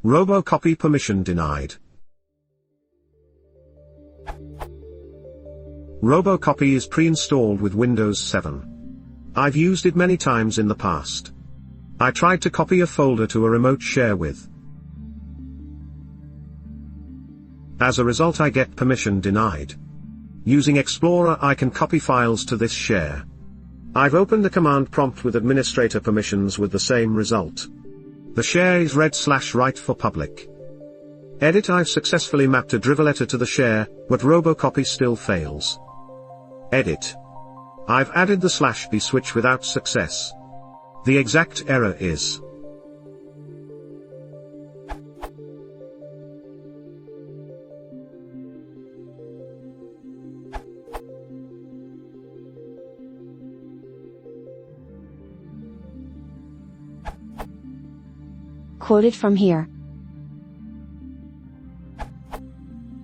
Robocopy permission denied. Robocopy is pre-installed with Windows 7. I've used it many times in the past. I tried to copy a folder to a remote share with. As a result, I get permission denied. Using Explorer, I can copy files to this share. I've opened the command prompt with administrator permissions with the same result. The share is read/write for public. Edit: I've successfully mapped a driver letter to the share, but Robocopy still fails. Edit: I've added the /b switch without success. The exact error is quoted from here.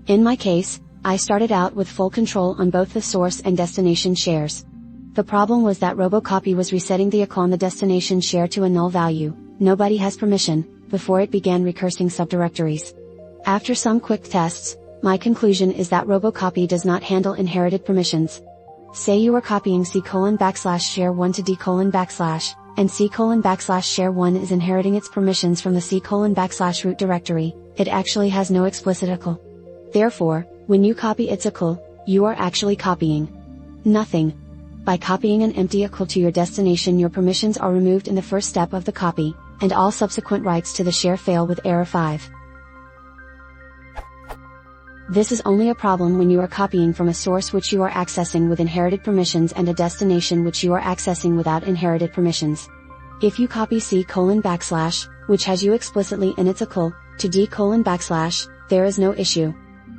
In my case, I started out with full control on both the source and destination shares. The problem was that Robocopy was resetting the ICL on the destination share to a null value, nobody has permission, before it began recursing subdirectories. After some quick tests, my conclusion is that Robocopy does not handle inherited permissions. Say you are copying C:\share1 to D:\, and C:\share1 is inheriting its permissions from the C:\root directory, it actually has no explicit ICL. Therefore, when you copy its ICL, you are actually copying nothing. By copying an empty ICL to your destination, your permissions are removed in the first step of the copy, and all subsequent writes to the share fail with error 5. This is only a problem when you are copying from a source which you are accessing with inherited permissions and a destination which you are accessing without inherited permissions. If you copy C:\, which has you explicitly in its ICL, to D:\, there is no issue.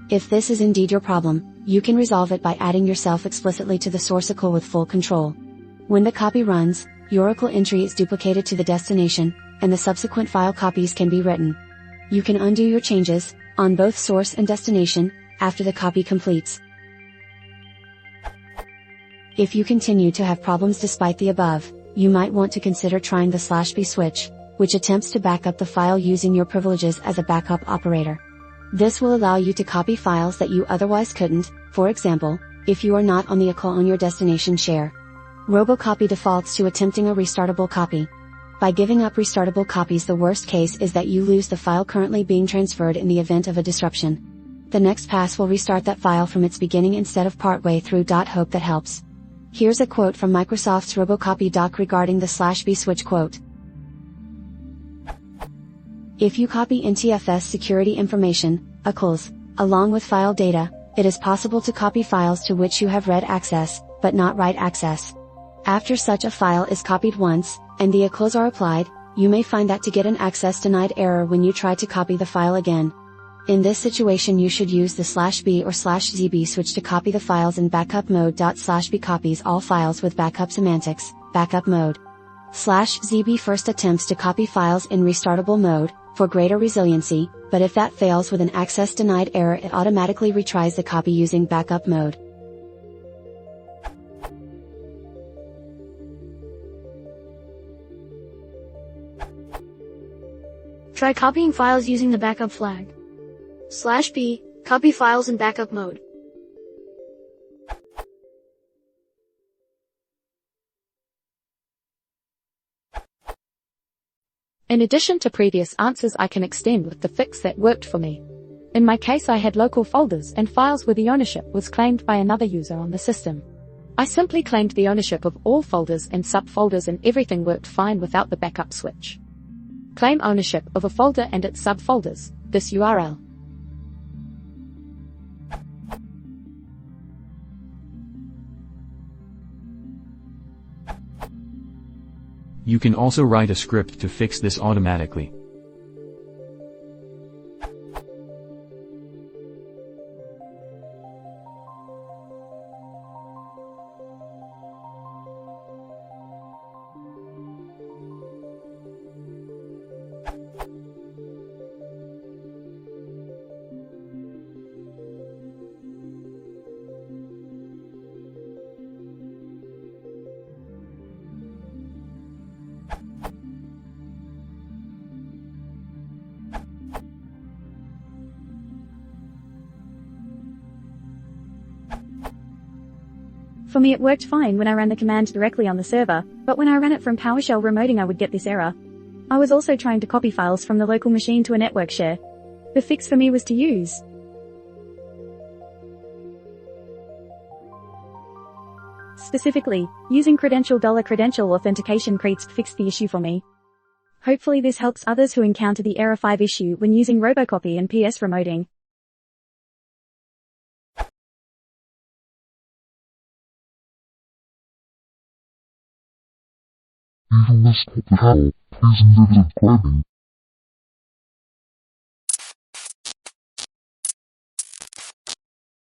If this is indeed your problem, you can resolve it by adding yourself explicitly to the source ICL with full control. When the copy runs, your ICL entry is duplicated to the destination, and the subsequent file copies can be written. You can undo your changes, on both source and destination, after the copy completes. If you continue to have problems despite the above, you might want to consider trying the /b switch, which attempts to back up the file using your privileges as a backup operator. This will allow you to copy files that you otherwise couldn't, for example, if you are not on the ICL on your destination share. Robocopy defaults to attempting a restartable copy. By giving up restartable copies, the worst case is that you lose the file currently being transferred in the event of a disruption. The next pass will restart that file from its beginning instead of partway through. Hope that helps. Here's a quote from Microsoft's Robocopy doc regarding the /b switch quote. If you copy NTFS security information, ICLs, along with file data, it is possible to copy files to which you have read access, but not write access. After such a file is copied once, and the ICLs are applied, you may find that to get an access denied error when you try to copy the file again. In this situation, you should use the /b or /zb switch to copy the files in backup mode. /b copies all files with backup semantics, backup mode. /zb first attempts to copy files in restartable mode, for greater resiliency, but if that fails with an access denied error, it automatically retries the copy using backup mode. Try copying files using the backup flag. /b, copy files in backup mode. In addition to previous answers, I can extend with the fix that worked for me. In my case, I had local folders and files where the ownership was claimed by another user on the system. I simply claimed the ownership of all folders and subfolders, and everything worked fine without the backup switch. Claim ownership of a folder and its subfolders, this URL. You can also write a script to fix this automatically. For me it worked fine when I ran the command directly on the server, but when I ran it from PowerShell remoting I would get this error. I was also trying to copy files from the local machine to a network share. The fix for me was to use specifically, using credential authentication fixed the issue for me. Hopefully this helps others who encounter the error 5 issue when using Robocopy and PS remoting. If you missed the channel, please consider subscribing.